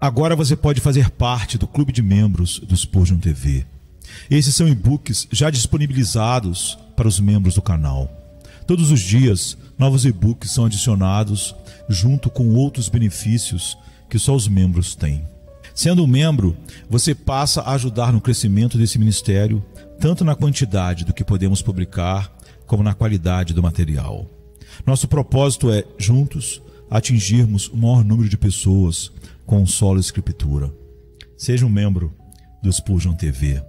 Agora você pode fazer parte do clube de membros do Spurgeon TV. Esses são e-books já disponibilizados para os membros do canal. Todos os dias, novos e-books são adicionados junto com outros benefícios que só os membros têm. Sendo um membro, você passa a ajudar no crescimento desse ministério, tanto na quantidade do que podemos publicar, como na qualidade do material. Nosso propósito é, juntos, atingirmos o maior número de pessoas com sola escritura. Seja um membro do Spurgeon TV.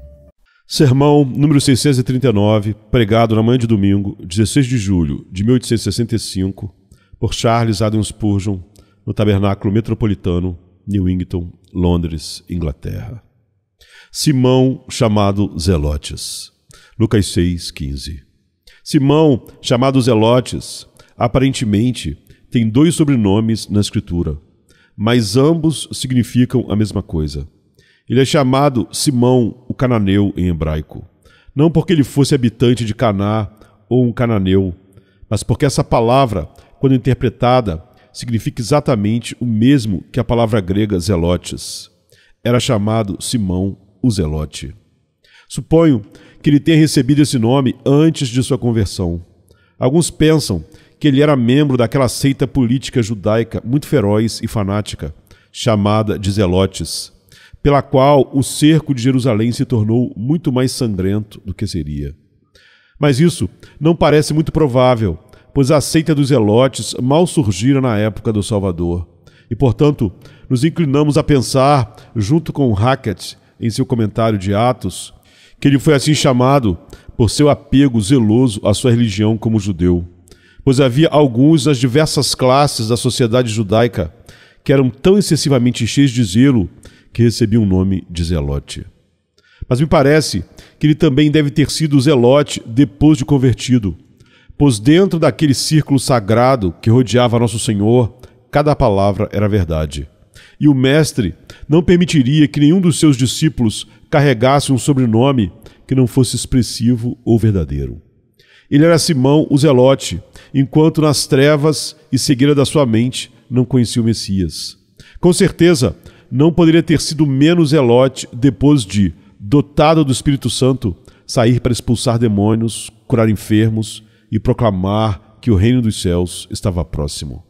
Sermão número 639, pregado na manhã de domingo, 16 de julho de 1865, por Charles Haddon Spurgeon, no Tabernáculo Metropolitano, Newington, Londres, Inglaterra. Simão, chamado Zelotes. Lucas 6:15. Simão, chamado Zelotes, aparentemente tem dois sobrenomes na Escritura, mas ambos significam a mesma coisa. Ele é chamado Simão, o cananeu, em hebraico, não porque ele fosse habitante de Caná ou um cananeu, mas porque essa palavra, quando interpretada, significa exatamente o mesmo que a palavra grega zelotes. Era chamado Simão, o Zelote. Suponho que ele tenha recebido esse nome antes de sua conversão. Alguns pensam que ele era membro daquela seita política judaica muito feroz e fanática, chamada de Zelotes, pela qual o cerco de Jerusalém se tornou muito mais sangrento do que seria. Mas isso não parece muito provável, pois a seita dos Zelotes mal surgira na época do Salvador, e, portanto, nos inclinamos a pensar, junto com Hackett, em seu comentário de Atos, que ele foi assim chamado por seu apego zeloso à sua religião como judeu, pois havia alguns nas diversas classes da sociedade judaica que eram tão excessivamente cheios de zelo que recebiam o nome de Zelote. Mas me parece que ele também deve ter sido Zelote depois de convertido, pois dentro daquele círculo sagrado que rodeava Nosso Senhor, cada palavra era verdade. E o Mestre não permitiria que nenhum dos seus discípulos carregasse um sobrenome que não fosse expressivo ou verdadeiro. Ele era Simão, o Zelote, enquanto nas trevas e cegueira da sua mente não conhecia o Messias. Com certeza, não poderia ter sido menos Zelote depois de, dotado do Espírito Santo, sair para expulsar demônios, curar enfermos e proclamar que o reino dos céus estava próximo.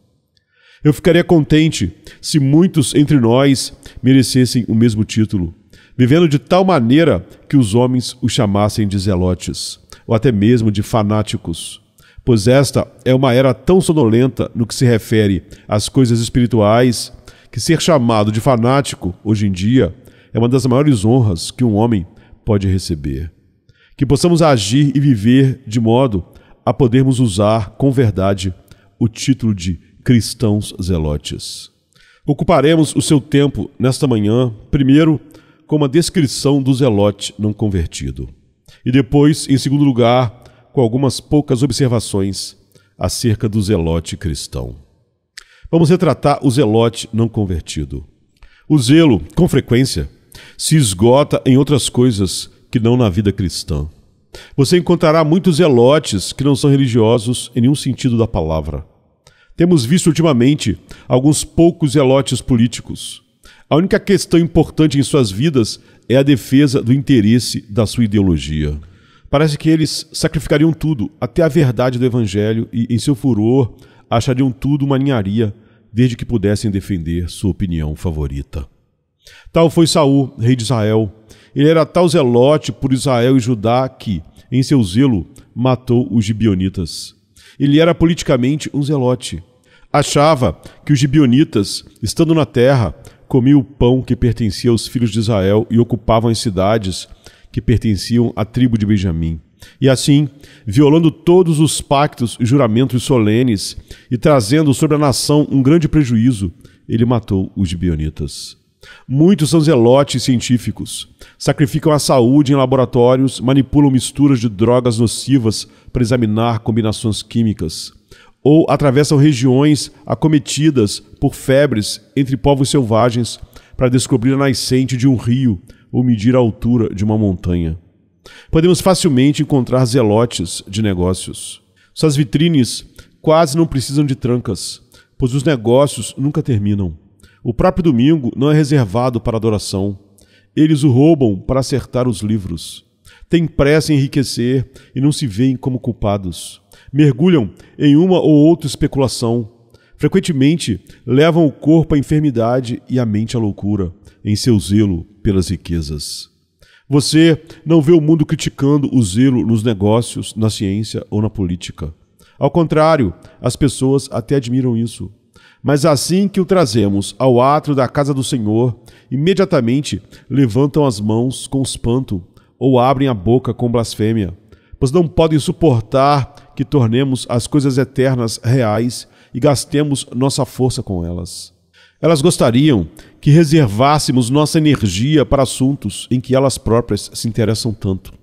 Eu ficaria contente se muitos entre nós merecessem o mesmo título, vivendo de tal maneira que os homens os chamassem de zelotes, ou até mesmo de fanáticos, pois esta é uma era tão sonolenta no que se refere às coisas espirituais, que ser chamado de fanático, hoje em dia, é uma das maiores honras que um homem pode receber. Que possamos agir e viver de modo a podermos usar com verdade o título de cristãos zelotes. Ocuparemos o seu tempo nesta manhã, primeiro, com uma descrição do zelote não convertido, e depois, em segundo lugar, com algumas poucas observações acerca do zelote cristão. Vamos retratar o zelote não convertido. O zelo, com frequência, se esgota em outras coisas que não na vida cristã. Você encontrará muitos zelotes que não são religiosos em nenhum sentido da palavra. Temos visto ultimamente alguns poucos zelotes políticos. A única questão importante em suas vidas é a defesa do interesse da sua ideologia. Parece que eles sacrificariam tudo, até a verdade do Evangelho, e, em seu furor, achariam tudo uma ninharia, desde que pudessem defender sua opinião favorita. Tal foi Saul, rei de Israel. Ele era tal zelote por Israel e Judá que, em seu zelo, matou os gibeonitas. Ele era politicamente um zelote. Achava que os gibeonitas, estando na terra, comiam o pão que pertencia aos filhos de Israel e ocupavam as cidades que pertenciam à tribo de Benjamim. E assim, violando todos os pactos e juramentos solenes e trazendo sobre a nação um grande prejuízo, ele matou os gibeonitas. Muitos são zelotes científicos, sacrificam a saúde em laboratórios, manipulam misturas de drogas nocivas para examinar combinações químicas, ou atravessam regiões acometidas por febres entre povos selvagens para descobrir a nascente de um rio ou medir a altura de uma montanha. Podemos facilmente encontrar zelotes de negócios. Suas vitrines quase não precisam de trancas, pois os negócios nunca terminam. O próprio domingo não é reservado para adoração. Eles o roubam para acertar os livros. Têm pressa em enriquecer e não se veem como culpados. Mergulham em uma ou outra especulação. Frequentemente levam o corpo à enfermidade e a mente à loucura, em seu zelo pelas riquezas. Você não vê o mundo criticando o zelo nos negócios, na ciência ou na política. Ao contrário, as pessoas até admiram isso. Mas assim que o trazemos ao átrio da casa do Senhor, imediatamente levantam as mãos com espanto ou abrem a boca com blasfêmia, pois não podem suportar que tornemos as coisas eternas reais e gastemos nossa força com elas. Elas gostariam que reservássemos nossa energia para assuntos em que elas próprias se interessam tanto.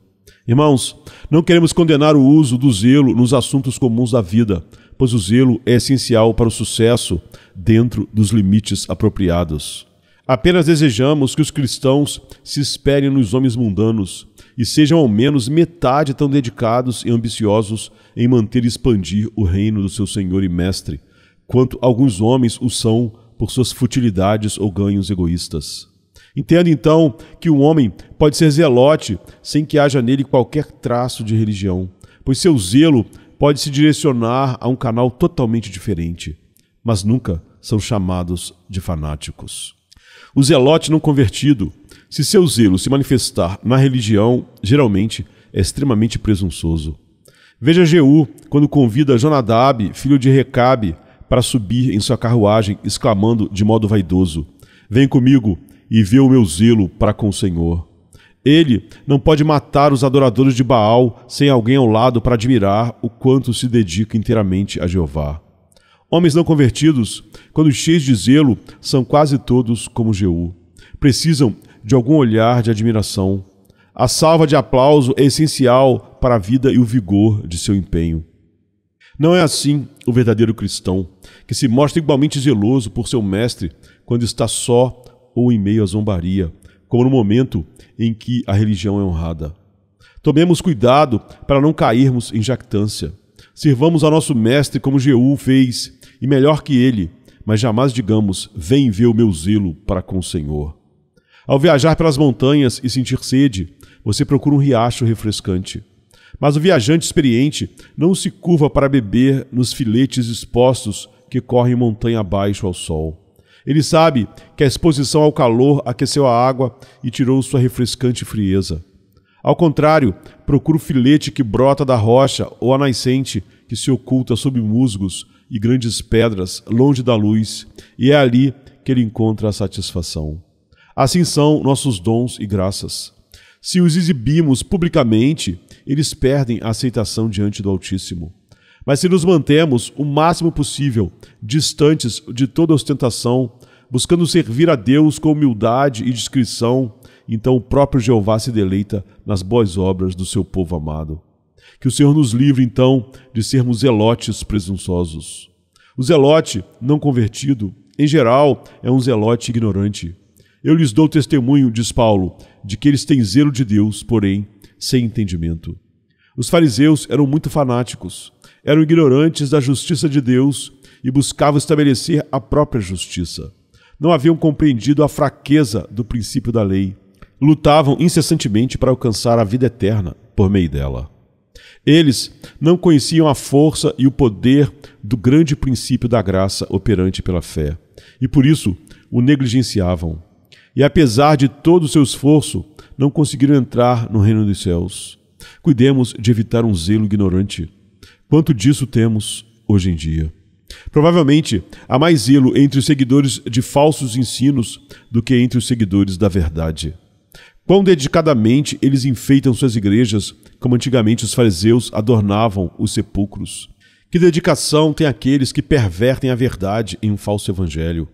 Irmãos, não queremos condenar o uso do zelo nos assuntos comuns da vida, pois o zelo é essencial para o sucesso dentro dos limites apropriados. Apenas desejamos que os cristãos se esperem nos homens mundanos e sejam ao menos metade tão dedicados e ambiciosos em manter e expandir o reino do seu Senhor e Mestre, quanto alguns homens o são por suas futilidades ou ganhos egoístas. Entenda então que um homem pode ser zelote sem que haja nele qualquer traço de religião, pois seu zelo pode se direcionar a um canal totalmente diferente, mas nunca são chamados de fanáticos. O zelote não convertido, se seu zelo se manifestar na religião, geralmente é extremamente presunçoso. Veja Jeú quando convida Jonadab, filho de Recabe, para subir em sua carruagem, exclamando de modo vaidoso: "Vem comigo e vê o meu zelo para com o Senhor." Ele não pode matar os adoradores de Baal sem alguém ao lado para admirar o quanto se dedica inteiramente a Jeová. Homens não convertidos, quando cheios de zelo, são quase todos como Jeú. Precisam de algum olhar de admiração. A salva de aplauso é essencial para a vida e o vigor de seu empenho. Não é assim o verdadeiro cristão, que se mostra igualmente zeloso por seu mestre quando está só ou em meio à zombaria, como no momento em que a religião é honrada. Tomemos cuidado para não cairmos em jactância. Sirvamos ao nosso mestre como Jeú fez, e melhor que ele, mas jamais digamos: "Vem ver o meu zelo para com o Senhor." Ao viajar pelas montanhas e sentir sede, você procura um riacho refrescante. Mas o viajante experiente não se curva para beber nos filetes expostos que correm montanha abaixo ao sol. Ele sabe que a exposição ao calor aqueceu a água e tirou sua refrescante frieza. Ao contrário, procura o filete que brota da rocha ou a nascente que se oculta sob musgos e grandes pedras, longe da luz, e é ali que ele encontra a satisfação. Assim são nossos dons e graças. Se os exibimos publicamente, eles perdem a aceitação diante do Altíssimo. Mas se nos mantemos o máximo possível distantes de toda ostentação, buscando servir a Deus com humildade e discrição, então o próprio Jeová se deleita nas boas obras do seu povo amado. Que o Senhor nos livre, então, de sermos zelotes presunçosos. O zelote não convertido, em geral, é um zelote ignorante. Eu lhes dou testemunho, diz Paulo, de que eles têm zelo de Deus, porém, sem entendimento. Os fariseus eram muito fanáticos, eram ignorantes da justiça de Deus e buscavam estabelecer a própria justiça. Não haviam compreendido a fraqueza do princípio da lei. Lutavam incessantemente para alcançar a vida eterna por meio dela. Eles não conheciam a força e o poder do grande princípio da graça operante pela fé, e por isso o negligenciavam. E apesar de todo o seu esforço, não conseguiram entrar no reino dos céus. Cuidemos de evitar um zelo ignorante. Quanto disso temos hoje em dia? Provavelmente há mais zelo entre os seguidores de falsos ensinos do que entre os seguidores da verdade. Quão dedicadamente eles enfeitam suas igrejas, como antigamente os fariseus adornavam os sepulcros. Que dedicação tem aqueles que pervertem a verdade em um falso evangelho?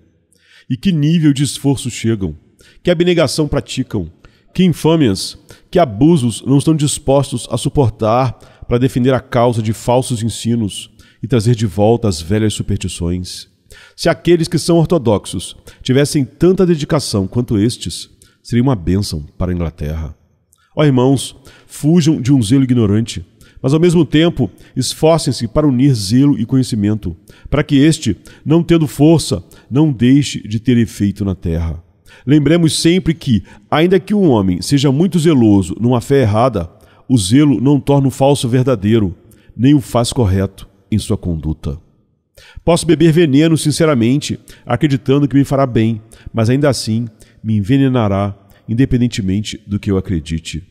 E que nível de esforço chegam? Que abnegação praticam? Que infâmias, que abusos não estão dispostos a suportar para defender a causa de falsos ensinos e trazer de volta as velhas superstições? Se aqueles que são ortodoxos tivessem tanta dedicação quanto estes, seria uma bênção para a Inglaterra. Ó irmãos, fujam de um zelo ignorante, mas ao mesmo tempo esforcem-se para unir zelo e conhecimento, para que este, não tendo força, não deixe de ter efeito na terra. Lembremos sempre que, ainda que um homem seja muito zeloso numa fé errada, o zelo não torna o falso verdadeiro, nem o faz correto em sua conduta. Posso beber veneno sinceramente, acreditando que me fará bem, mas ainda assim me envenenará, independentemente do que eu acredite.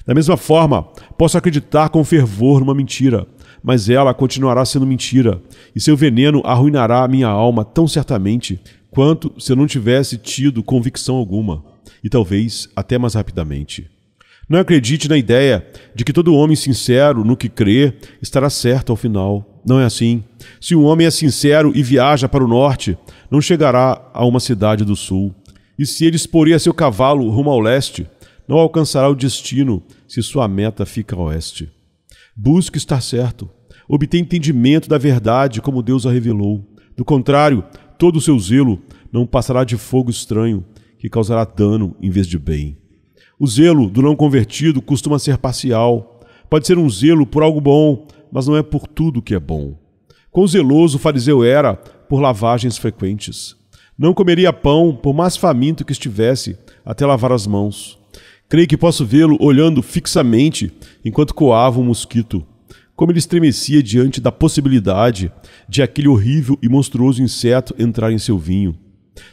Da mesma forma, posso acreditar com fervor numa mentira, mas ela continuará sendo mentira, e seu veneno arruinará a minha alma tão certamente quanto se eu não tivesse tido convicção alguma, e talvez até mais rapidamente. Não acredite na ideia de que todo homem sincero no que crê estará certo ao final. Não é assim. Se um homem é sincero e viaja para o norte, não chegará a uma cidade do sul. E se ele esporeia seu cavalo rumo ao leste, não alcançará o destino se sua meta fica a oeste. Busque estar certo. Obtenha entendimento da verdade como Deus a revelou. Do contrário, todo o seu zelo não passará de fogo estranho que causará dano em vez de bem. O zelo do não convertido costuma ser parcial. Pode ser um zelo por algo bom, mas não é por tudo que é bom. Quão zeloso o fariseu era por lavagens frequentes. Não comeria pão, por mais faminto que estivesse, até lavar as mãos. Creio que posso vê-lo olhando fixamente enquanto coava um mosquito. Como ele estremecia diante da possibilidade de aquele horrível e monstruoso inseto entrar em seu vinho.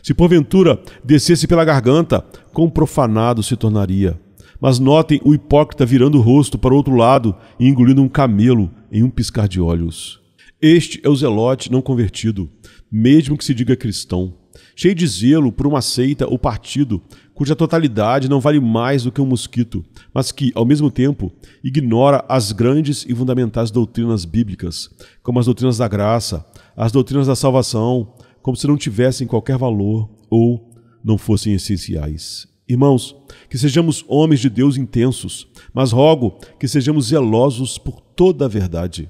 Se porventura descesse pela garganta, quão profanado se tornaria. Mas notem o hipócrita virando o rosto para o outro lado e engolindo um camelo em um piscar de olhos. Este é o zelote não convertido, mesmo que se diga cristão, cheio de zelo por uma seita ou partido, cuja totalidade não vale mais do que um mosquito, mas que, ao mesmo tempo, ignora as grandes e fundamentais doutrinas bíblicas, como as doutrinas da graça, as doutrinas da salvação, como se não tivessem qualquer valor ou não fossem essenciais. Irmãos, que sejamos homens de Deus intensos, mas rogo que sejamos zelosos por toda a verdade.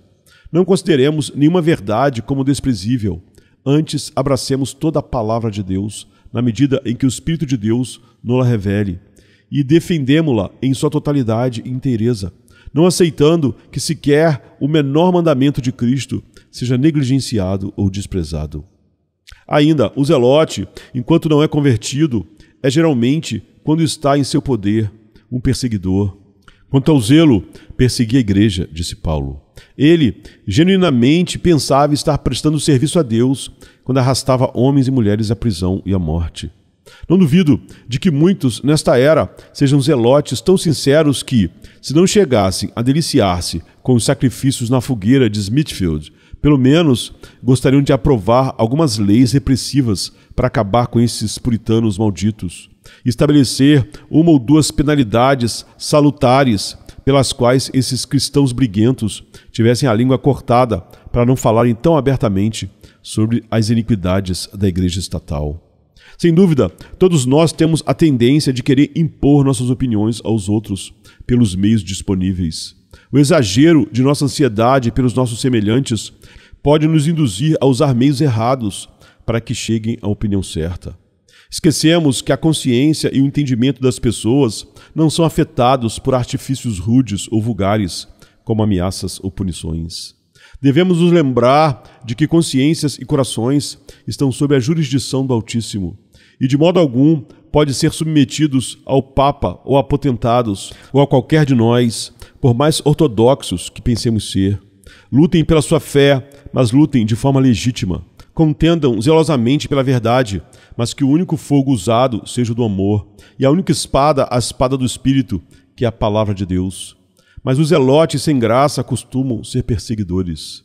Não consideremos nenhuma verdade como desprezível, antes abracemos toda a palavra de Deus, na medida em que o Espírito de Deus nos-la revele, e defendemo-la em sua totalidade e inteireza, não aceitando que sequer o menor mandamento de Cristo seja negligenciado ou desprezado. Ainda, o zelote, enquanto não é convertido, é geralmente, quando está em seu poder, um perseguidor. Quanto ao zelo, persegui a igreja, disse Paulo. Ele, genuinamente, pensava estar prestando serviço a Deus quando arrastava homens e mulheres à prisão e à morte. Não duvido de que muitos, nesta era, sejam zelotes tão sinceros que, se não chegassem a deliciar-se com os sacrifícios na fogueira de Smithfield, pelo menos gostariam de aprovar algumas leis repressivas para acabar com esses puritanos malditos, e estabelecer uma ou duas penalidades salutares pelas quais esses cristãos briguentos tivessem a língua cortada para não falarem tão abertamente sobre as iniquidades da igreja estatal. Sem dúvida, todos nós temos a tendência de querer impor nossas opiniões aos outros pelos meios disponíveis. O exagero de nossa ansiedade pelos nossos semelhantes pode nos induzir a usar meios errados para que cheguem à opinião certa. Esquecemos que a consciência e o entendimento das pessoas não são afetados por artifícios rudes ou vulgares, como ameaças ou punições. Devemos nos lembrar de que consciências e corações estão sob a jurisdição do Altíssimo e de modo algum podem ser submetidos ao Papa ou a potentados ou a qualquer de nós, por mais ortodoxos que pensemos ser. Lutem pela sua fé, mas lutem de forma legítima. Contendam zelosamente pela verdade, mas que o único fogo usado seja o do amor, e a única espada, a espada do Espírito, que é a palavra de Deus. Mas os zelotes sem graça costumam ser perseguidores.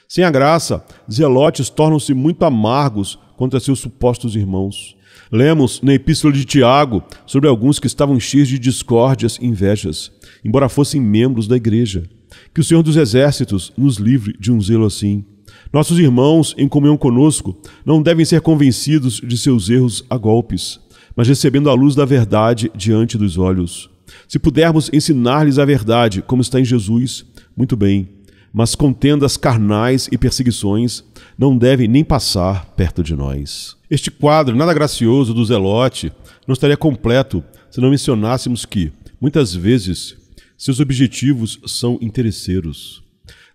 Sem a graça, zelotes tornam-se muito amargos contra seus supostos irmãos. Lemos na Epístola de Tiago sobre alguns que estavam cheios de discórdias e invejas, embora fossem membros da igreja. Que o Senhor dos Exércitos nos livre de um zelo assim. Nossos irmãos, em comunhão conosco, não devem ser convencidos de seus erros a golpes, mas recebendo a luz da verdade diante dos olhos. Se pudermos ensinar-lhes a verdade, como está em Jesus, muito bem, mas contendas carnais e perseguições não devem nem passar perto de nós. Este quadro nada gracioso do zelote não estaria completo se não mencionássemos que, muitas vezes, seus objetivos são interesseiros.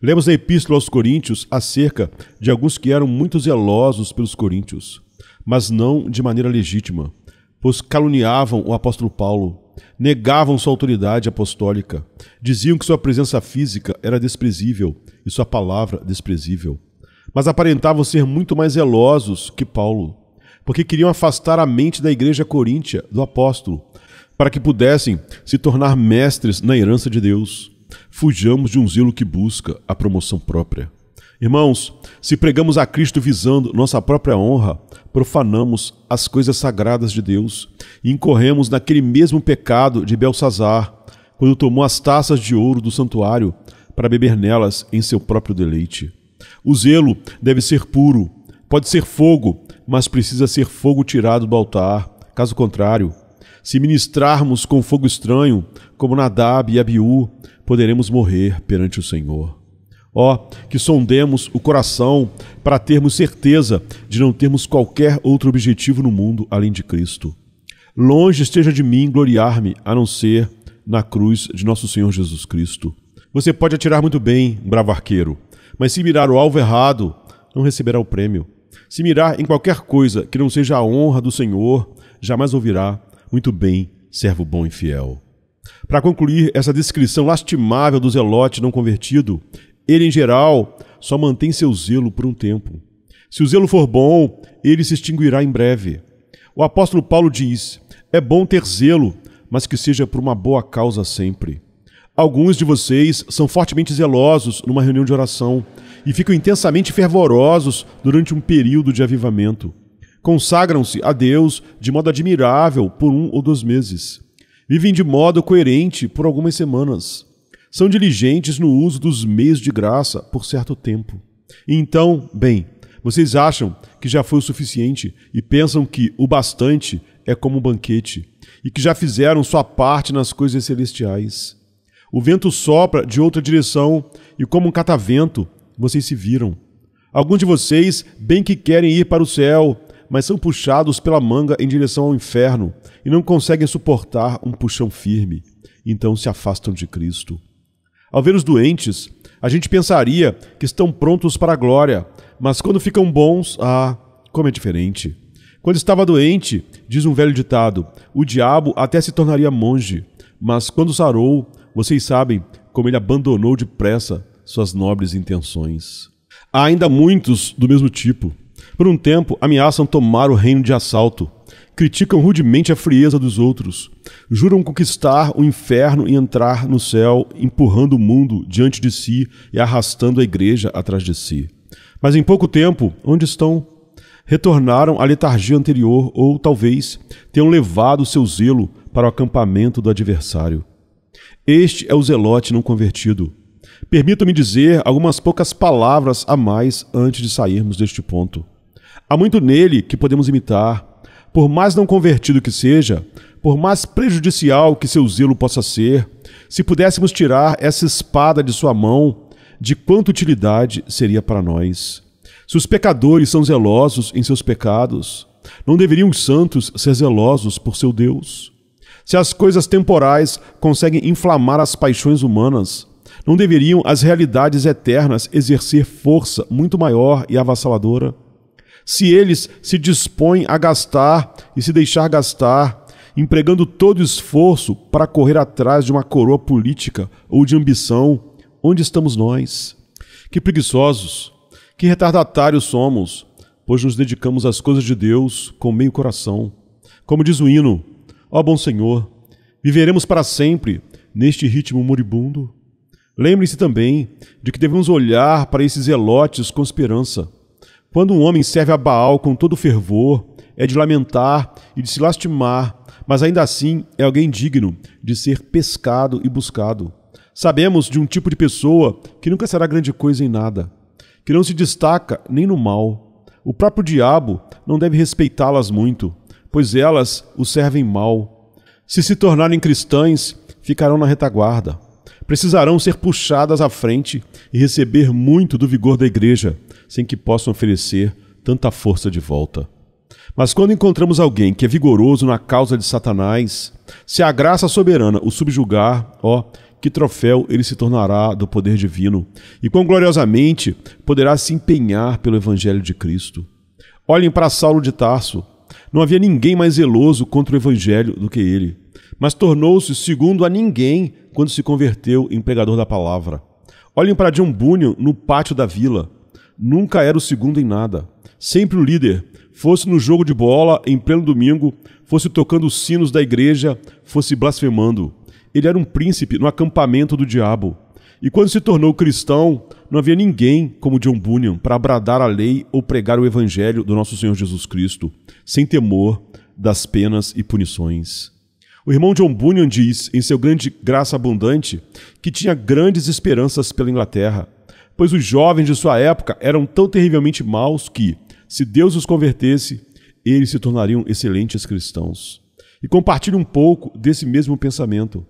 Lemos na Epístola aos Coríntios acerca de alguns que eram muito zelosos pelos coríntios. mas não de maneira legítima, pois caluniavam o apóstolo Paulo, negavam sua autoridade apostólica, diziam que sua presença física era desprezível e sua palavra desprezível, mas aparentavam ser muito mais zelosos que Paulo, porque queriam afastar a mente da igreja coríntia do apóstolo, para que pudessem se tornar mestres na herança de Deus. Fujamos de um zelo que busca a promoção própria. Irmãos, se pregamos a Cristo visando nossa própria honra, profanamos as coisas sagradas de Deus e incorremos naquele mesmo pecado de Belsazar, quando tomou as taças de ouro do santuário para beber nelas em seu próprio deleite. O zelo deve ser puro, pode ser fogo, mas precisa ser fogo tirado do altar. Caso contrário, se ministrarmos com fogo estranho, como Nadab e Abiú, poderemos morrer perante o Senhor. Que sondemos o coração para termos certeza de não termos qualquer outro objetivo no mundo além de Cristo. Longe esteja de mim gloriar-me, a não ser na cruz de nosso Senhor Jesus Cristo. Você pode atirar muito bem, bravo arqueiro, mas se mirar o alvo errado, não receberá o prêmio. Se mirar em qualquer coisa que não seja a honra do Senhor, jamais ouvirá: muito bem, servo bom e fiel. Para concluir essa descrição lastimável do zelote não convertido, ele, em geral, só mantém seu zelo por um tempo. Se o zelo for bom, ele se extinguirá em breve. O apóstolo Paulo diz: é bom ter zelo, mas que seja por uma boa causa sempre. Alguns de vocês são fortemente zelosos numa reunião de oração e ficam intensamente fervorosos durante um período de avivamento. Consagram-se a Deus de modo admirável por 1 ou 2 meses. Vivem de modo coerente por algumas semanas. São diligentes no uso dos meios de graça por certo tempo. E então, bem, vocês acham que já foi o suficiente e pensam que o bastante é como um banquete e que já fizeram sua parte nas coisas celestiais. O vento sopra de outra direção e, como um catavento, vocês se viram. Alguns de vocês bem que querem ir para o céu, mas são puxados pela manga em direção ao inferno e não conseguem suportar um puxão firme. Então se afastam de Cristo. Ao ver os doentes, a gente pensaria que estão prontos para a glória, mas quando ficam bons, como é diferente. Quando estava doente, diz um velho ditado, o diabo até se tornaria monge, mas quando sarou, vocês sabem como ele abandonou depressa suas nobres intenções. Há ainda muitos do mesmo tipo. Por um tempo, ameaçam tomar o reino de assalto. Criticam rudemente a frieza dos outros. Juram conquistar o inferno e entrar no céu, empurrando o mundo diante de si e arrastando a igreja atrás de si. Mas em pouco tempo, onde estão? Retornaram à letargia anterior ou, talvez, tenham levado seu zelo para o acampamento do adversário. Este é o zelote não convertido. Permitam-me dizer algumas poucas palavras a mais antes de sairmos deste ponto. Há muito nele que podemos imitar. Por mais não convertido que seja, por mais prejudicial que seu zelo possa ser, se pudéssemos tirar essa espada de sua mão, de quanta utilidade seria para nós? Se os pecadores são zelosos em seus pecados, não deveriam os santos ser zelosos por seu Deus? Se as coisas temporais conseguem inflamar as paixões humanas, não deveriam as realidades eternas exercer força muito maior e avassaladora? Se eles se dispõem a gastar e se deixar gastar, empregando todo o esforço para correr atrás de uma coroa política ou de ambição, onde estamos nós? Que preguiçosos, que retardatários somos, pois nos dedicamos às coisas de Deus com meio coração. Como diz o hino, ó bom Senhor, viveremos para sempre neste ritmo moribundo? Lembre-se também de que devemos olhar para esses zelotes com esperança. Quando um homem serve a Baal com todo fervor, é de lamentar e de se lastimar, mas ainda assim é alguém digno de ser pescado e buscado. Sabemos de um tipo de pessoa que nunca será grande coisa em nada, que não se destaca nem no mal. O próprio diabo não deve respeitá-las muito, pois elas o servem mal. Se tornarem cristãs, ficarão na retaguarda. Precisarão ser puxadas à frente e receber muito do vigor da igreja, sem que possam oferecer tanta força de volta. Mas quando encontramos alguém que é vigoroso na causa de Satanás, se a graça soberana o subjugar, que troféu ele se tornará do poder divino, e quão gloriosamente poderá se empenhar pelo Evangelho de Cristo. Olhem para Saulo de Tarso. Não havia ninguém mais zeloso contra o evangelho do que ele, mas tornou-se segundo a ninguém quando se converteu em pregador da palavra. Olhem para John Bunyan no pátio da vila. Nunca era o segundo em nada. Sempre o líder, fosse no jogo de bola, em pleno domingo, fosse tocando os sinos da igreja, fosse blasfemando. Ele era um príncipe no acampamento do diabo. E quando se tornou cristão, não havia ninguém como John Bunyan para bradar a lei ou pregar o evangelho do nosso Senhor Jesus Cristo, sem temor das penas e punições. O irmão John Bunyan diz, em seu grande Graça Abundante, que tinha grandes esperanças pela Inglaterra, pois os jovens de sua época eram tão terrivelmente maus que, se Deus os convertesse, eles se tornariam excelentes cristãos. E compartilho um pouco desse mesmo pensamento.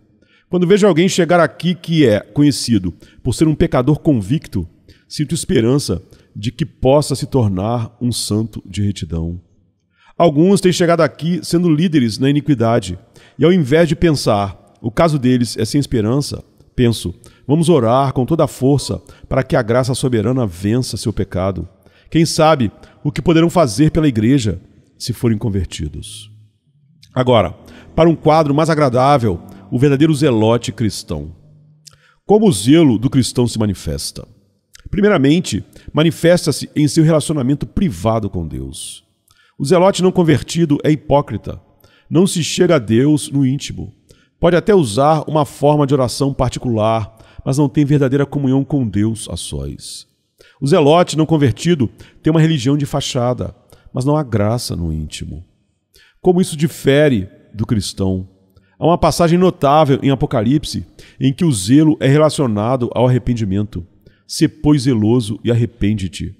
Quando vejo alguém chegar aqui que é conhecido por ser um pecador convicto, sinto esperança de que possa se tornar um santo de retidão. Alguns têm chegado aqui sendo líderes na iniquidade, e ao invés de pensar, o caso deles é sem esperança, penso, vamos orar com toda a força para que a graça soberana vença seu pecado. Quem sabe o que poderão fazer pela igreja se forem convertidos. Agora, para um quadro mais agradável, o verdadeiro zelote cristão. Como o zelo do cristão se manifesta? Primeiramente, manifesta-se em seu relacionamento privado com Deus. O zelote não convertido é hipócrita. Não se chega a Deus no íntimo. Pode até usar uma forma de oração particular, mas não tem verdadeira comunhão com Deus a sós. O zelote não convertido tem uma religião de fachada, mas não há graça no íntimo. Como isso difere do cristão? Há uma passagem notável em Apocalipse em que o zelo é relacionado ao arrependimento. Se, pois, zeloso e arrepende-te.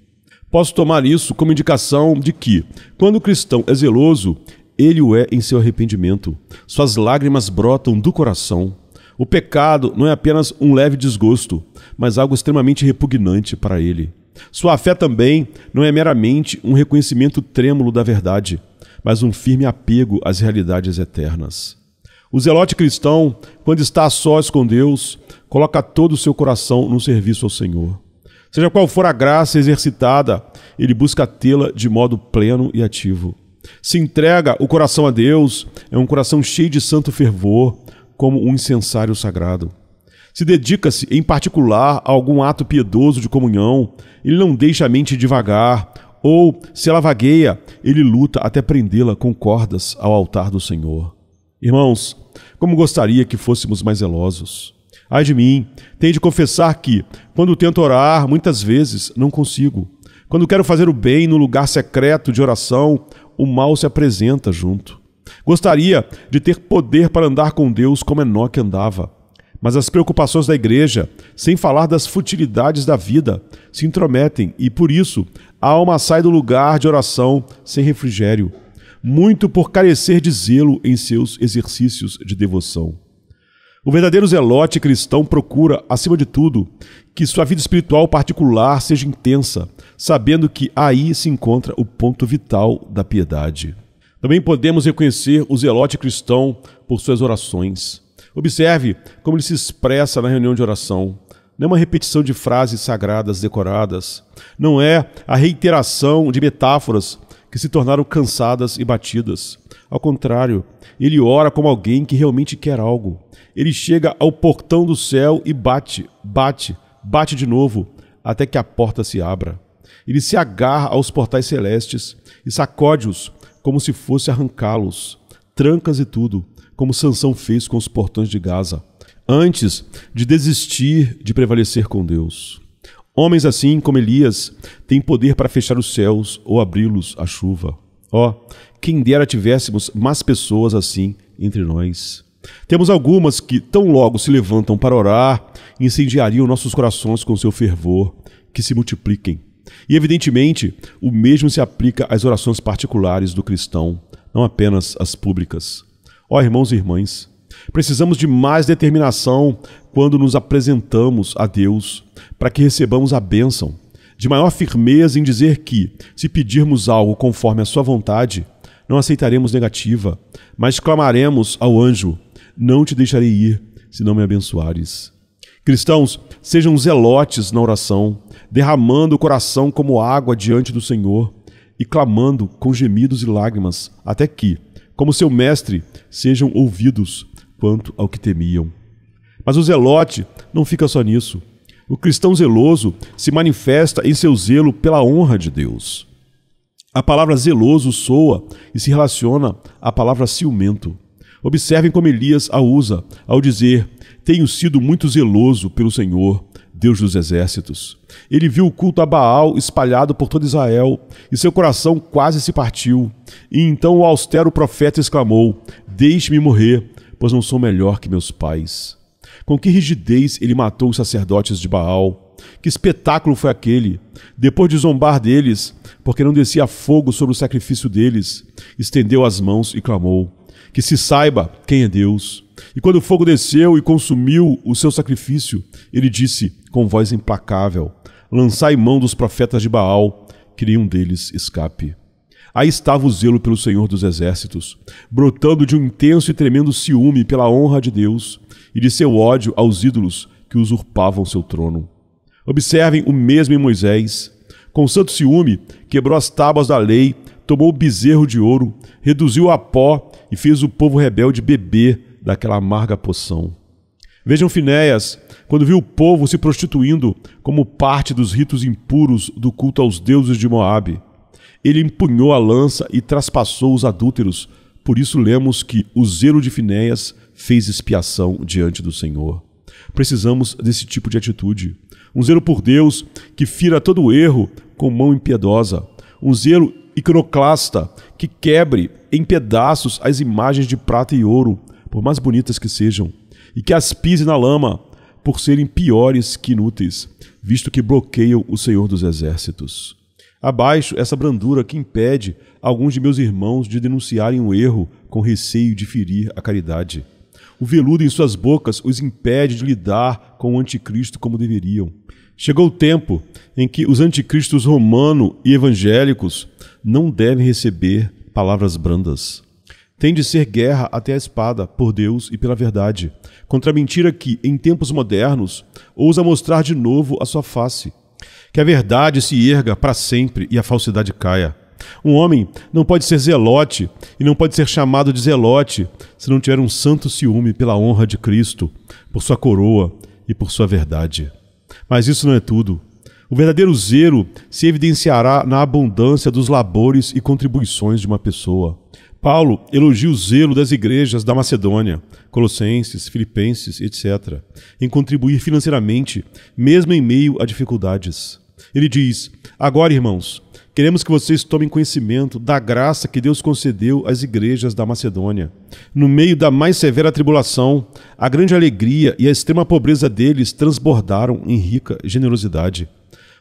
Posso tomar isso como indicação de que, quando o cristão é zeloso, ele o é em seu arrependimento. Suas lágrimas brotam do coração. O pecado não é apenas um leve desgosto, mas algo extremamente repugnante para ele. Sua fé também não é meramente um reconhecimento trêmulo da verdade, mas um firme apego às realidades eternas. O zelote cristão, quando está a sós com Deus, coloca todo o seu coração no serviço ao Senhor. Seja qual for a graça exercitada, ele busca tê-la de modo pleno e ativo. Se entrega o coração a Deus, é um coração cheio de santo fervor, como um incensário sagrado. Se dedica-se, em particular, a algum ato piedoso de comunhão, ele não deixa a mente divagar, ou, se ela vagueia, ele luta até prendê-la com cordas ao altar do Senhor. Irmãos, como gostaria que fôssemos mais zelosos. Ai de mim, tenho de confessar que, quando tento orar, muitas vezes não consigo. Quando quero fazer o bem no lugar secreto de oração, o mal se apresenta junto. Gostaria de ter poder para andar com Deus como Enoque andava. Mas as preocupações da igreja, sem falar das futilidades da vida, se intrometem e, por isso, a alma sai do lugar de oração sem refrigério. Muito por carecer de zelo em seus exercícios de devoção. O verdadeiro zelote cristão procura, acima de tudo, que sua vida espiritual particular seja intensa, sabendo que aí se encontra o ponto vital da piedade. Também podemos reconhecer o zelote cristão por suas orações. Observe como ele se expressa na reunião de oração. Não é uma repetição de frases sagradas decoradas. Não é a reiteração de metáforas que se tornaram cansadas e batidas. Ao contrário, ele ora como alguém que realmente quer algo. Ele chega ao portão do céu e bate de novo, até que a porta se abra. Ele se agarra aos portais celestes e sacode-os como se fosse arrancá-los, trancas e tudo, como Sansão fez com os portões de Gaza, antes de desistir de prevalecer com Deus. Homens assim como Elias têm poder para fechar os céus ou abri-los à chuva. Quem dera tivéssemos mais pessoas assim entre nós. Temos algumas que tão logo se levantam para orar, incendiariam nossos corações com seu fervor, que se multipliquem. E evidentemente, o mesmo se aplica às orações particulares do cristão, não apenas às públicas. Irmãos e irmãs, precisamos de mais determinação quando nos apresentamos a Deus, para que recebamos a bênção, de maior firmeza em dizer que, se pedirmos algo conforme a sua vontade, não aceitaremos negativa, mas clamaremos ao anjo: não te deixarei ir, se não me abençoares. Cristãos, sejam zelotes na oração, derramando o coração como água diante do Senhor. e clamando com gemidos e lágrimas, até que, como seu mestre, sejam ouvidos quanto ao que temiam. Mas o zelote não fica só nisso. O cristão zeloso se manifesta em seu zelo pela honra de Deus. A palavra zeloso soa e se relaciona à palavra ciumento. Observem como Elias a usa ao dizer: tenho sido muito zeloso pelo Senhor, Deus dos exércitos. Ele viu o culto a Baal espalhado por todo Israel, e seu coração quase se partiu. E então o austero profeta exclamou: deixe-me morrer, pois não sou melhor que meus pais. Com que rigidez ele matou os sacerdotes de Baal. Que espetáculo foi aquele! Depois de zombar deles, porque não descia fogo sobre o sacrifício deles, estendeu as mãos e clamou: que se saiba quem é Deus. E quando o fogo desceu e consumiu o seu sacrifício, ele disse com voz implacável: lançai mão dos profetas de Baal, que nenhum deles escape. Aí estava o zelo pelo Senhor dos exércitos, brotando de um intenso e tremendo ciúme pela honra de Deus e de seu ódio aos ídolos que usurpavam seu trono. Observem o mesmo em Moisés. Com santo ciúme, quebrou as tábuas da lei, tomou o bezerro de ouro, reduziu a pó e fez o povo rebelde beber daquela amarga poção. Vejam Finéias, quando viu o povo se prostituindo como parte dos ritos impuros do culto aos deuses de Moabe. Ele empunhou a lança e traspassou os adúlteros. Por isso lemos que o zelo de Finéias fez expiação diante do Senhor. Precisamos desse tipo de atitude. Um zelo por Deus que fira todo erro com mão impiedosa. Um zelo iconoclasta que quebre em pedaços as imagens de prata e ouro, por mais bonitas que sejam, e que as pise na lama por serem piores que inúteis, visto que bloqueiam o Senhor dos exércitos. Abaixo essa brandura que impede alguns de meus irmãos de denunciarem o erro com receio de ferir a caridade. O veludo em suas bocas os impede de lidar com o anticristo como deveriam. Chegou o tempo em que os anticristos romano e evangélicos não devem receber palavras brandas. Tem de ser guerra até a espada, por Deus e pela verdade, contra a mentira que, em tempos modernos, ousa mostrar de novo a sua face. Que a verdade se erga para sempre e a falsidade caia. Um homem não pode ser zelote e não pode ser chamado de zelote se não tiver um santo ciúme pela honra de Cristo, por sua coroa e por sua verdade. Mas isso não é tudo. O verdadeiro zelo se evidenciará na abundância dos labores e contribuições de uma pessoa. Paulo elogia o zelo das igrejas da Macedônia, Colossenses, Filipenses, etc., em contribuir financeiramente, mesmo em meio a dificuldades. Ele diz: agora, irmãos, queremos que vocês tomem conhecimento da graça que Deus concedeu às igrejas da Macedônia. No meio da mais severa tribulação, a grande alegria e a extrema pobreza deles transbordaram em rica generosidade.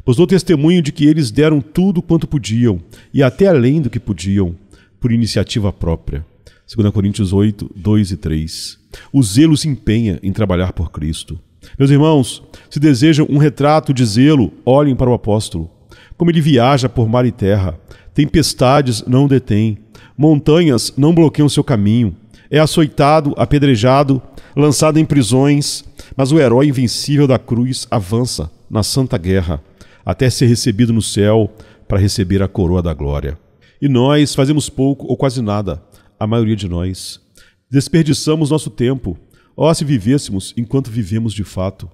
Pois dou testemunho de que eles deram tudo quanto podiam, e até além do que podiam, por iniciativa própria. 2 Coríntios 8, 2 e 3. O zelo se empenha em trabalhar por Cristo. Meus irmãos, se desejam um retrato de zelo, olhem para o apóstolo. Como ele viaja por mar e terra, tempestades não o detêm, montanhas não bloqueiam seu caminho, é açoitado, apedrejado, lançado em prisões, mas o herói invencível da cruz avança na santa guerra, até ser recebido no céu para receber a coroa da glória. E nós fazemos pouco ou quase nada, a maioria de nós. Desperdiçamos nosso tempo, ó se vivêssemos enquanto vivemos de fato.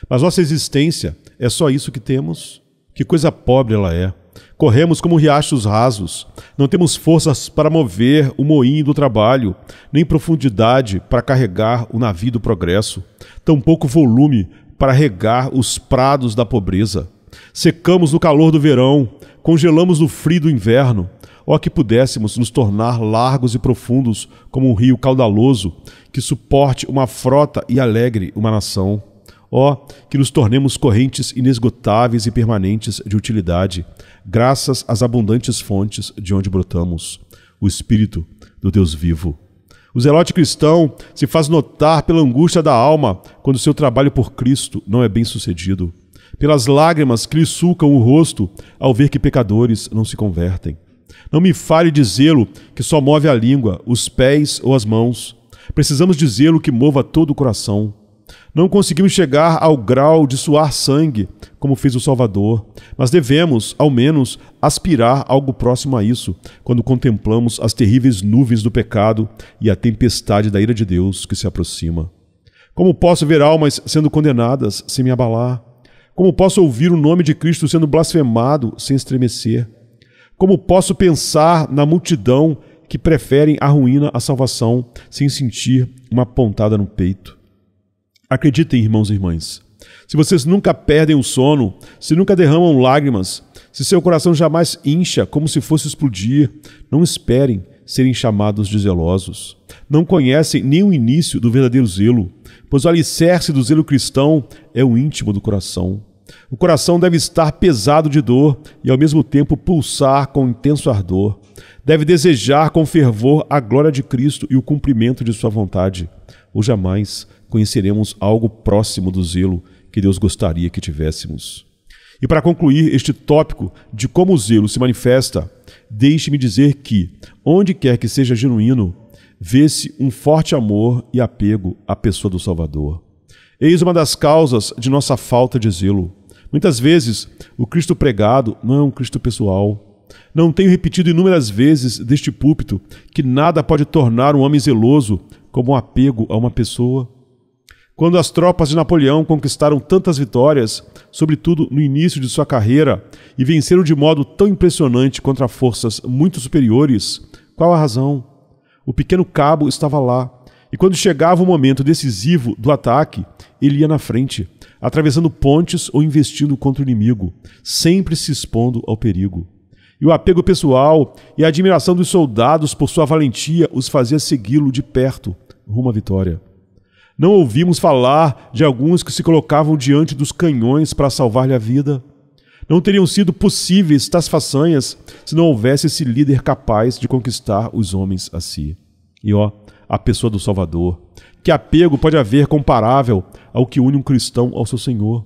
Mas nossa existência é só isso que temos? Que coisa pobre ela é. Corremos como riachos rasos, não temos forças para mover o moinho do trabalho, nem profundidade para carregar o navio do progresso, tampouco volume para regar os prados da pobreza. Secamos no calor do verão, congelamos no frio do inverno. Ó que pudéssemos nos tornar largos e profundos como um rio caudaloso, que suporte uma frota e alegre uma nação. Ó, que nos tornemos correntes inesgotáveis e permanentes de utilidade, graças às abundantes fontes de onde brotamos, o Espírito do Deus vivo. O zelote cristão se faz notar pela angústia da alma quando seu trabalho por Cristo não é bem sucedido, pelas lágrimas que lhe sulcam o rosto ao ver que pecadores não se convertem. Não me fale de zelo que só move a língua, os pés ou as mãos. Precisamos de zelo que mova todo o coração. Não conseguimos chegar ao grau de suar sangue, como fez o Salvador, mas devemos, ao menos, aspirar algo próximo a isso, quando contemplamos as terríveis nuvens do pecado e a tempestade da ira de Deus que se aproxima. Como posso ver almas sendo condenadas sem me abalar? Como posso ouvir o nome de Cristo sendo blasfemado sem estremecer? Como posso pensar na multidão que preferem a ruína à salvação sem sentir uma pontada no peito? Acreditem, irmãos e irmãs, se vocês nunca perdem o sono, se nunca derramam lágrimas, se seu coração jamais incha como se fosse explodir, não esperem serem chamados de zelosos. Não conhecem nem o início do verdadeiro zelo, pois o alicerce do zelo cristão é o íntimo do coração. O coração deve estar pesado de dor e ao mesmo tempo pulsar com intenso ardor. Deve desejar com fervor a glória de Cristo e o cumprimento de sua vontade, ou jamais conheceremos algo próximo do zelo que Deus gostaria que tivéssemos. E para concluir este tópico de como o zelo se manifesta, deixe-me dizer que, onde quer que seja genuíno, vê-se um forte amor e apego à pessoa do Salvador. Eis uma das causas de nossa falta de zelo. Muitas vezes, o Cristo pregado não é um Cristo pessoal. Não tenho repetido inúmeras vezes deste púlpito que nada pode tornar um homem zeloso como um apego a uma pessoa. Quando as tropas de Napoleão conquistaram tantas vitórias, sobretudo no início de sua carreira, e venceram de modo tão impressionante contra forças muito superiores, qual a razão? O pequeno cabo estava lá, e quando chegava o momento decisivo do ataque, ele ia na frente, atravessando pontes ou investindo contra o inimigo, sempre se expondo ao perigo. E o apego pessoal e a admiração dos soldados por sua valentia os fazia segui-lo de perto, rumo à vitória. Não ouvimos falar de alguns que se colocavam diante dos canhões para salvar-lhe a vida? Não teriam sido possíveis tais façanhas se não houvesse esse líder capaz de conquistar os homens a si. E a pessoa do Salvador. Que apego pode haver comparável ao que une um cristão ao seu Senhor?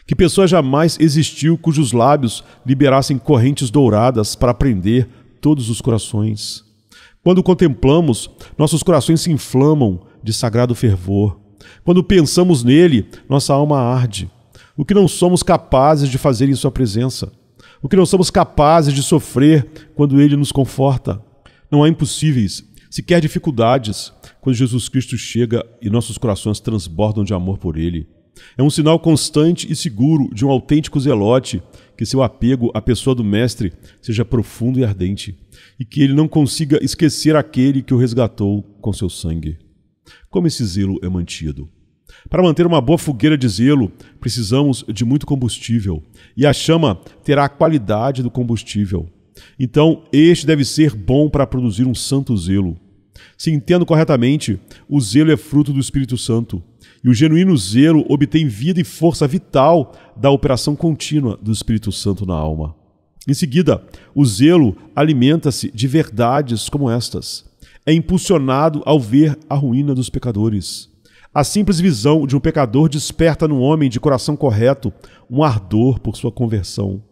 Que pessoa jamais existiu cujos lábios liberassem correntes douradas para prender todos os corações? Quando o contemplamos, nossos corações se inflamam de sagrado fervor. Quando pensamos nele, nossa alma arde. O que não somos capazes de fazer em sua presença? O que não somos capazes de sofrer quando ele nos conforta? Não há impossíveis, sequer dificuldades, quando Jesus Cristo chega e nossos corações transbordam de amor por ele. É um sinal constante e seguro de um autêntico zelote que seu apego à pessoa do Mestre seja profundo e ardente, e que ele não consiga esquecer aquele que o resgatou com seu sangue. Como esse zelo é mantido? Para manter uma boa fogueira de zelo, precisamos de muito combustível, e a chama terá a qualidade do combustível. Então, este deve ser bom para produzir um santo zelo. Se entendo corretamente, o zelo é fruto do Espírito Santo, e o genuíno zelo obtém vida e força vital da operação contínua do Espírito Santo na alma. Em seguida, o zelo alimenta-se de verdades como estas. É impulsionado ao ver a ruína dos pecadores. A simples visão de um pecador desperta no homem de coração correto um ardor por sua conversão.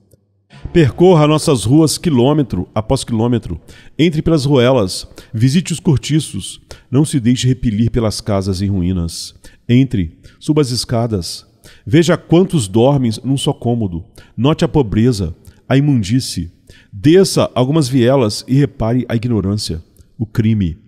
Percorra nossas ruas quilômetro após quilômetro, entre pelas ruelas, visite os cortiços, não se deixe repelir pelas casas em ruínas. Entre, suba as escadas, veja quantos dormem num só cômodo, note a pobreza, a imundície, desça algumas vielas e repare a ignorância. O crime.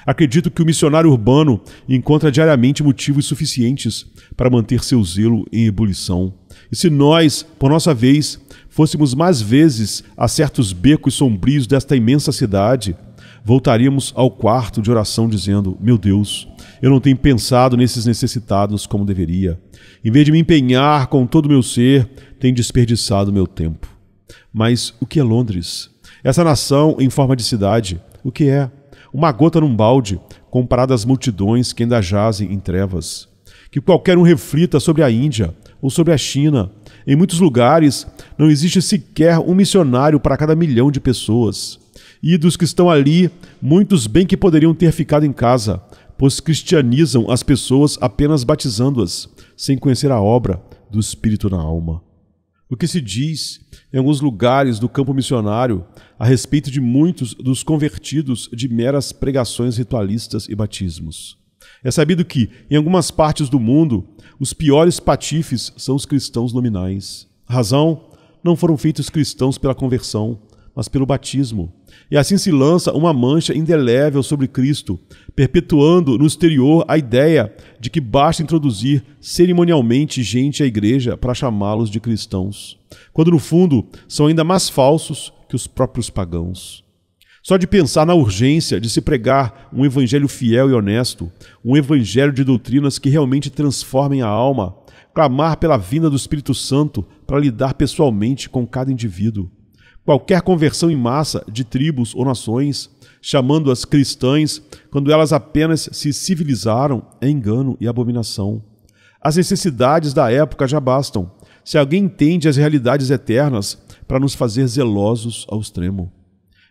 Acredito que o missionário urbano encontra diariamente motivos suficientes para manter seu zelo em ebulição. E se nós, por nossa vez, fôssemos mais vezes a certos becos sombrios desta imensa cidade, voltaríamos ao quarto de oração dizendo: meu Deus, eu não tenho pensado nesses necessitados como deveria. Em vez de me empenhar com todo o meu ser, tenho desperdiçado meu tempo. Mas o que é Londres? Essa nação em forma de cidade, o que é? Uma gota num balde, comparada às multidões que ainda jazem em trevas. Que qualquer um reflita sobre a Índia ou sobre a China. Em muitos lugares, não existe sequer um missionário para cada 1 milhão de pessoas. E dos que estão ali, muitos bem que poderiam ter ficado em casa, pois cristianizam as pessoas apenas batizando-as, sem conhecer a obra do Espírito na alma. O que se diz em alguns lugares do campo missionário a respeito de muitos dos convertidos de meras pregações ritualistas e batismos. É sabido que, em algumas partes do mundo, os piores patifes são os cristãos nominais. A razão? Não foram feitos cristãos pela conversão, mas pelo batismo. E assim se lança uma mancha indelével sobre Cristo, perpetuando no exterior a ideia de que basta introduzir cerimonialmente gente à igreja para chamá-los de cristãos, quando no fundo são ainda mais falsos que os próprios pagãos. Só de pensar na urgência de se pregar um evangelho fiel e honesto, um evangelho de doutrinas que realmente transformem a alma, clamar pela vinda do Espírito Santo para lidar pessoalmente com cada indivíduo. Qualquer conversão em massa de tribos ou nações, chamando-as cristãs, quando elas apenas se civilizaram, é engano e abominação. As necessidades da época já bastam, se alguém entende as realidades eternas, para nos fazer zelosos ao extremo.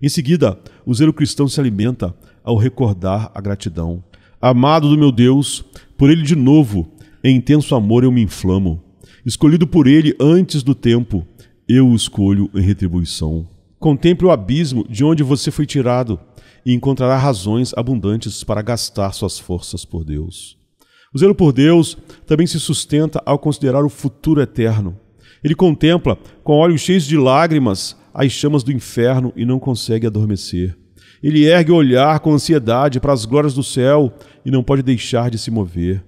Em seguida, o zelo cristão se alimenta ao recordar a gratidão. Amado do meu Deus, por Ele de novo, em intenso amor eu me inflamo. Escolhido por Ele antes do tempo, eu o escolho em retribuição. Contemple o abismo de onde você foi tirado e encontrará razões abundantes para gastar suas forças por Deus. O zelo por Deus também se sustenta ao considerar o futuro eterno. Ele contempla, com olhos cheios de lágrimas, as chamas do inferno e não consegue adormecer. Ele ergue o olhar com ansiedade para as glórias do céu e não pode deixar de se mover.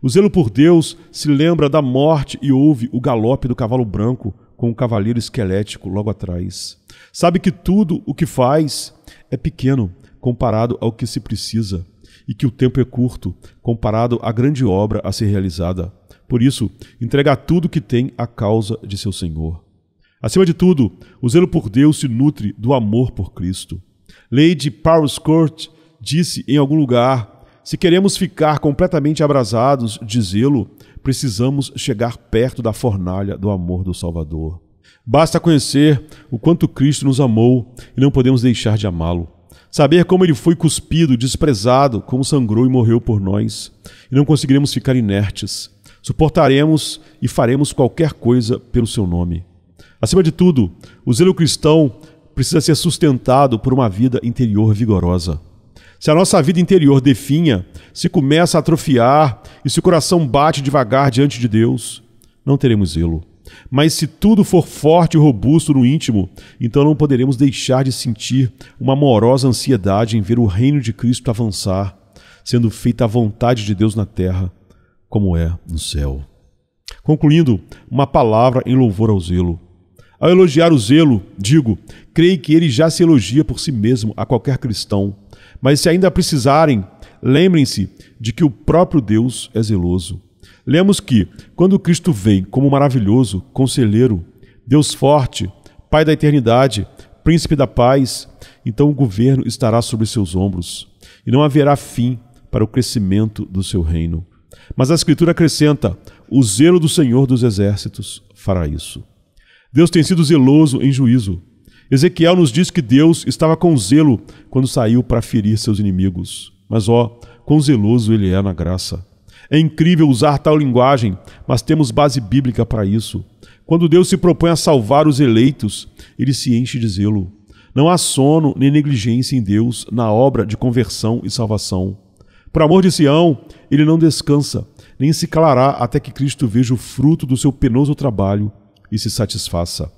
O zelo por Deus se lembra da morte e ouve o galope do cavalo branco com o cavaleiro esquelético logo atrás. Sabe que tudo o que faz é pequeno comparado ao que se precisa e que o tempo é curto comparado à grande obra a ser realizada. Por isso, entrega tudo o que tem à causa de seu Senhor. Acima de tudo, o zelo por Deus se nutre do amor por Cristo. Lady Parscourt disse em algum lugar: se queremos ficar completamente abrasados de zelo, precisamos chegar perto da fornalha do amor do Salvador. Basta conhecer o quanto Cristo nos amou e não podemos deixar de amá-lo. Saber como ele foi cuspido, desprezado, como sangrou e morreu por nós. E não conseguiremos ficar inertes. Suportaremos e faremos qualquer coisa pelo seu nome. Acima de tudo, o zelo cristão precisa ser sustentado por uma vida interior vigorosa. Se a nossa vida interior definha, se começa a atrofiar e se o coração bate devagar diante de Deus, não teremos zelo. Mas se tudo for forte e robusto no íntimo, então não poderemos deixar de sentir uma amorosa ansiedade em ver o reino de Cristo avançar, sendo feita a vontade de Deus na terra, como é no céu. Concluindo, uma palavra em louvor ao zelo. Ao elogiar o zelo, digo, creio que ele já se elogia por si mesmo a qualquer cristão. Mas se ainda precisarem, lembrem-se de que o próprio Deus é zeloso. Lemos que, quando Cristo vem como maravilhoso conselheiro, Deus forte, Pai da eternidade, Príncipe da paz, então o governo estará sobre seus ombros, e não haverá fim para o crescimento do seu reino. Mas a Escritura acrescenta, o zelo do Senhor dos Exércitos fará isso. Deus tem sido zeloso em juízo. Ezequiel nos diz que Deus estava com zelo quando saiu para ferir seus inimigos. Mas quão zeloso ele é na graça. É incrível usar tal linguagem, mas temos base bíblica para isso. Quando Deus se propõe a salvar os eleitos, ele se enche de zelo. Não há sono nem negligência em Deus na obra de conversão e salvação. Por amor de Sião, ele não descansa, nem se calará até que Cristo veja o fruto do seu penoso trabalho e se satisfaça.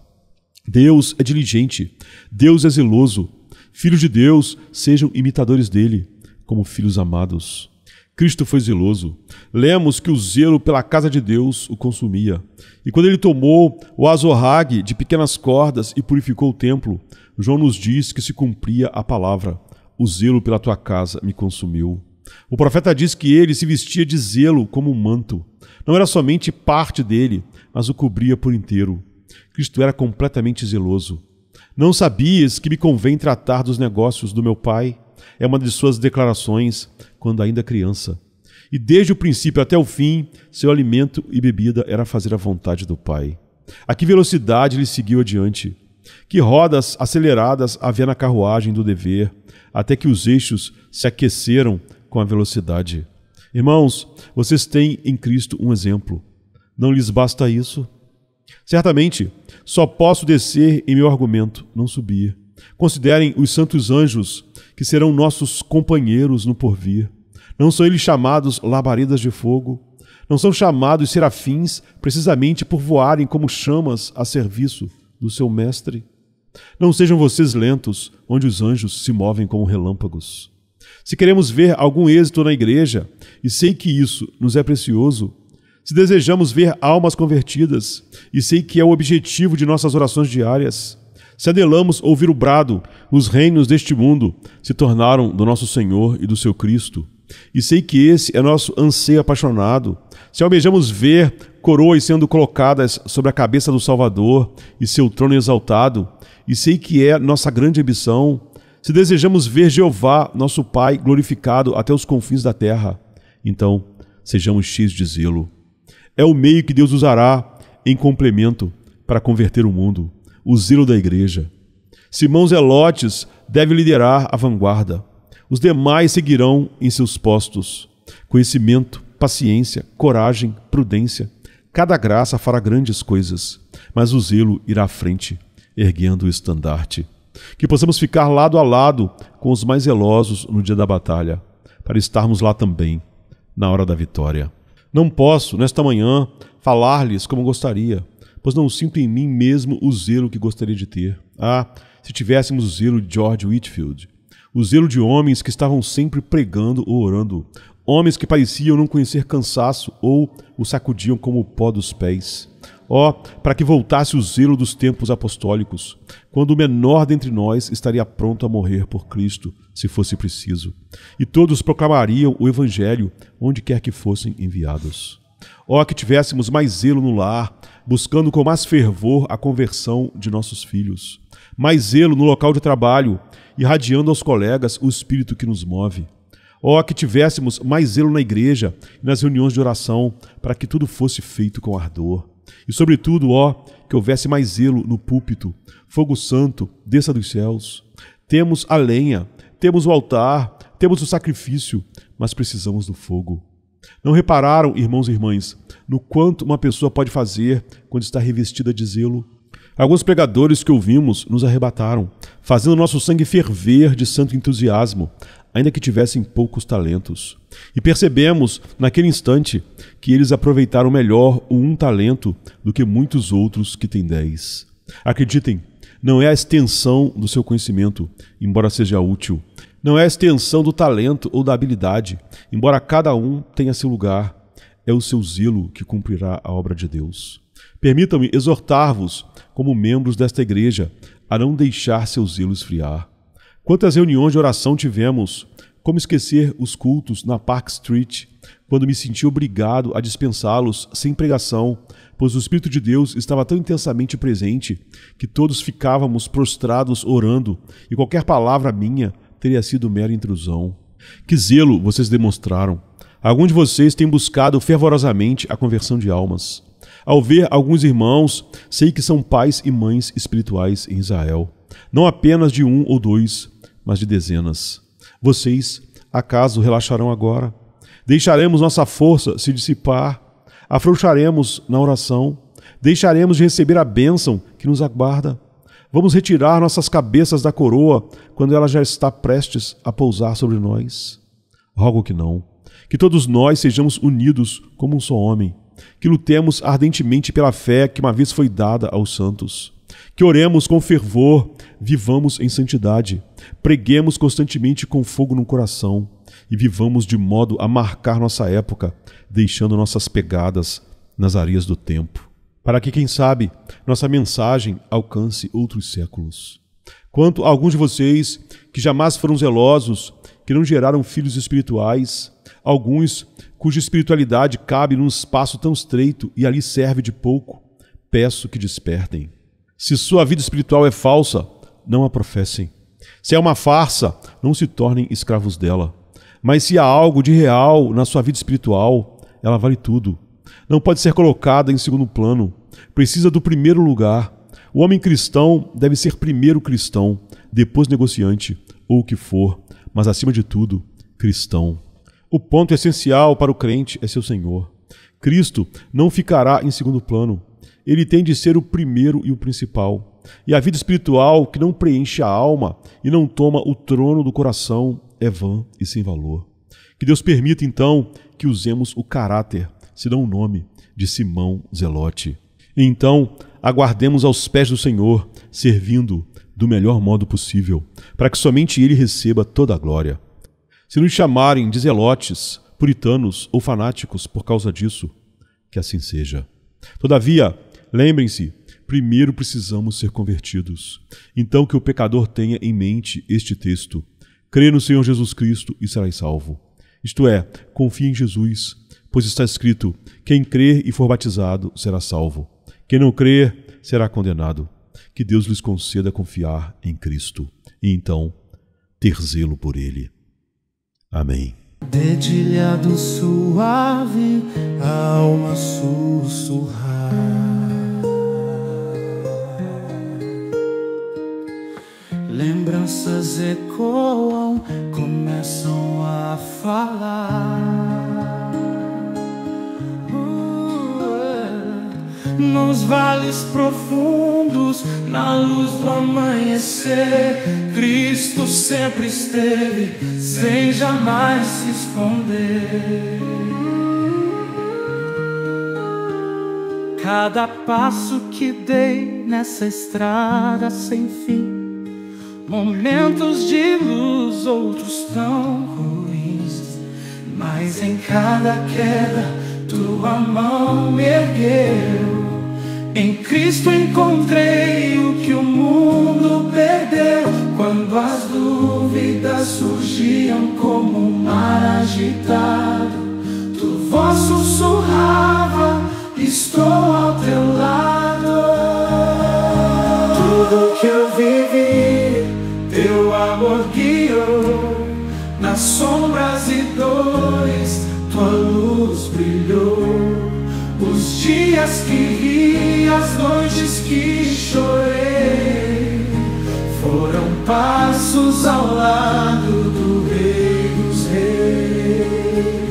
Deus é diligente, Deus é zeloso. Filhos de Deus, sejam imitadores dele, como filhos amados. Cristo foi zeloso. Lemos que o zelo pela casa de Deus o consumia. E quando ele tomou o azorrague de pequenas cordas e purificou o templo, João nos diz que se cumpria a palavra: o zelo pela tua casa me consumiu. O profeta diz que ele se vestia de zelo como um manto. Não era somente parte dele, mas o cobria por inteiro. Cristo era completamente zeloso. Não sabias que me convém tratar dos negócios do meu Pai? É uma de suas declarações quando ainda criança. E desde o princípio até o fim, seu alimento e bebida era fazer a vontade do Pai. A que velocidade ele seguiu adiante? Que rodas aceleradas havia na carruagem do dever, até que os eixos se aqueceram com a velocidade. Irmãos, vocês têm em Cristo um exemplo. Não lhes basta isso? Certamente, só posso descer em meu argumento, não subir. Considerem os santos anjos, que serão nossos companheiros no porvir. Não são eles chamados labaredas de fogo? Não são chamados serafins precisamente por voarem como chamas a serviço do seu mestre? Não sejam vocês lentos, onde os anjos se movem como relâmpagos. Se queremos ver algum êxito na igreja, e sei que isso nos é precioso, se desejamos ver almas convertidas, e sei que é o objetivo de nossas orações diárias, se anelamos ouvir o brado, os reinos deste mundo se tornaram do nosso Senhor e do seu Cristo, e sei que esse é nosso anseio apaixonado, se almejamos ver coroas sendo colocadas sobre a cabeça do Salvador e seu trono exaltado, e sei que é nossa grande ambição, se desejamos ver Jeová, nosso Pai, glorificado até os confins da terra, então sejamos cheios de zelo. É o meio que Deus usará em complemento para converter o mundo, o zelo da igreja. Simão Zelotes deve liderar a vanguarda. Os demais seguirão em seus postos. Conhecimento, paciência, coragem, prudência. Cada graça fará grandes coisas, mas o zelo irá à frente, erguendo o estandarte. Que possamos ficar lado a lado com os mais zelosos no dia da batalha, para estarmos lá também, na hora da vitória. Não posso, nesta manhã, falar-lhes como gostaria, pois não sinto em mim mesmo o zelo que gostaria de ter. Ah, se tivéssemos o zelo de George Whitefield, o zelo de homens que estavam sempre pregando ou orando, homens que pareciam não conhecer cansaço ou o sacudiam como o pó dos pés. Ó, para que voltasse o zelo dos tempos apostólicos, quando o menor dentre nós estaria pronto a morrer por Cristo, se fosse preciso, e todos proclamariam o Evangelho onde quer que fossem enviados. Ó, que tivéssemos mais zelo no lar, buscando com mais fervor a conversão de nossos filhos, mais zelo no local de trabalho, irradiando aos colegas o espírito que nos move. Ó, que tivéssemos mais zelo na igreja e nas reuniões de oração, para que tudo fosse feito com ardor. E, sobretudo, ó, que houvesse mais zelo no púlpito, fogo santo, desça dos céus. Temos a lenha, temos o altar, temos o sacrifício, mas precisamos do fogo. Não repararam, irmãos e irmãs, no quanto uma pessoa pode fazer quando está revestida de zelo? Alguns pregadores que ouvimos nos arrebataram, fazendo nosso sangue ferver de santo entusiasmo, ainda que tivessem poucos talentos. E percebemos, naquele instante, que eles aproveitaram melhor o um talento do que muitos outros que têm 10. Acreditem, não é a extensão do seu conhecimento, embora seja útil. Não é a extensão do talento ou da habilidade, embora cada um tenha seu lugar. É o seu zelo que cumprirá a obra de Deus. Permitam-me exortar-vos, como membros desta igreja, a não deixar seu zelo esfriar. Quantas reuniões de oração tivemos? Como esquecer os cultos na Park Street, quando me senti obrigado a dispensá-los sem pregação, pois o Espírito de Deus estava tão intensamente presente que todos ficávamos prostrados orando e qualquer palavra minha teria sido mera intrusão. Que zelo vocês demonstraram! Alguns de vocês têm buscado fervorosamente a conversão de almas. Ao ver alguns irmãos, sei que são pais e mães espirituais em Israel, não apenas de 1 ou 2, mas de dezenas. Vocês, acaso, relaxarão agora? Deixaremos nossa força se dissipar? Afrouxaremos na oração? Deixaremos de receber a bênção que nos aguarda? Vamos retirar nossas cabeças da coroa quando ela já está prestes a pousar sobre nós? Rogo que não. Que todos nós sejamos unidos como um só homem. Que lutemos ardentemente pela fé que uma vez foi dada aos santos. Que oremos com fervor, vivamos em santidade, preguemos constantemente com fogo no coração e vivamos de modo a marcar nossa época, deixando nossas pegadas nas areias do tempo, para que, quem sabe, nossa mensagem alcance outros séculos. Quanto a alguns de vocês que jamais foram zelosos, que não geraram filhos espirituais, alguns cuja espiritualidade cabe num espaço tão estreito e ali serve de pouco, peço que despertem. Se sua vida espiritual é falsa, não a professem. Se é uma farsa, não se tornem escravos dela. Mas se há algo de real na sua vida espiritual, ela vale tudo. Não pode ser colocada em segundo plano. Precisa do primeiro lugar. O homem cristão deve ser primeiro cristão, depois negociante, ou o que for, mas acima de tudo, cristão. O ponto essencial para o crente é seu Senhor. Cristo não ficará em segundo plano. Ele tem de ser o primeiro e o principal. E a vida espiritual que não preenche a alma e não toma o trono do coração é vã e sem valor. Que Deus permita, então, que usemos o caráter, se não o nome, de Simão Zelote. E então, aguardemos aos pés do Senhor, servindo do melhor modo possível, para que somente Ele receba toda a glória. Se nos chamarem de zelotes, puritanos ou fanáticos por causa disso, que assim seja. Todavia, lembrem-se, primeiro precisamos ser convertidos. Então que o pecador tenha em mente este texto: crê no Senhor Jesus Cristo e serás salvo. Isto é, confie em Jesus, pois está escrito: quem crer e for batizado será salvo. Quem não crer será condenado. Que Deus lhes conceda confiar em Cristo e então ter zelo por Ele. Amém. Dedilhado suave, a alma sussurrar. Lembranças ecoam, começam a falar. Nos vales profundos, na luz do amanhecer, Cristo sempre esteve, sem jamais se esconder. Cada passo que dei nessa estrada sem fim, momentos de luz, outros tão ruins, mas em cada queda tua mão me ergueu. Em Cristo encontrei o que o mundo perdeu. Quando as dúvidas surgiam como um mar agitado, tua voz sussurrava: estou ao teu lado. Tudo que eu vivi, teu amor guiou. Nas sombras e dores, tua luz brilhou. Os dias que ri, as noites que chorei, foram passos ao lado do Rei dos Reis.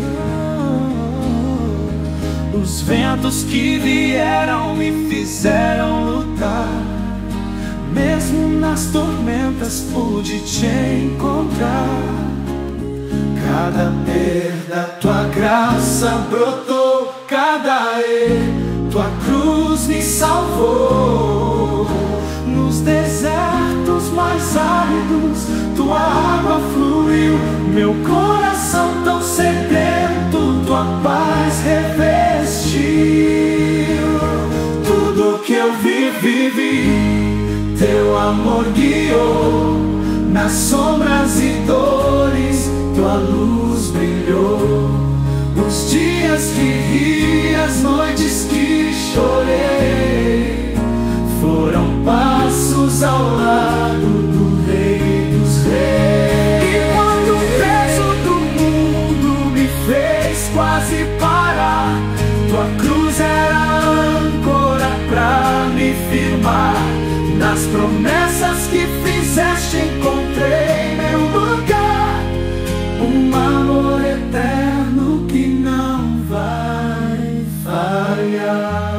Os ventos que vieram me fizeram lutar, mesmo nas tormentas pude te encontrar. Cada perda, tua graça brotou, cada erro, tua cruz me salvou. Nos desertos mais áridos, tua água fluiu. Meu coração tão sedento, tua paz revestiu. Tudo que eu vivi, teu amor guiou. Nas sombras e dores, tua luz brilhou. Os dias que ri, as noites que chorei, foram passos ao lado do Rei dos Reis. E quando o peso do mundo me fez quase parar, tua cruz era a âncora pra me firmar. Nas promessas que fizeste encontrei meu lugar, um amor eterno que não vai falhar.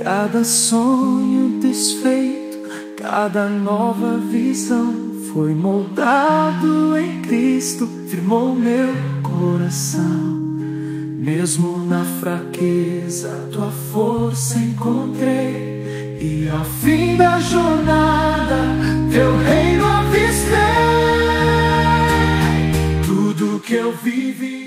Cada sonho desfeito, cada nova visão foi moldado em Cristo, firmou meu coração. Mesmo na fraqueza, tua força encontrei, e ao fim da jornada, teu reino avistei. Tudo que eu vivi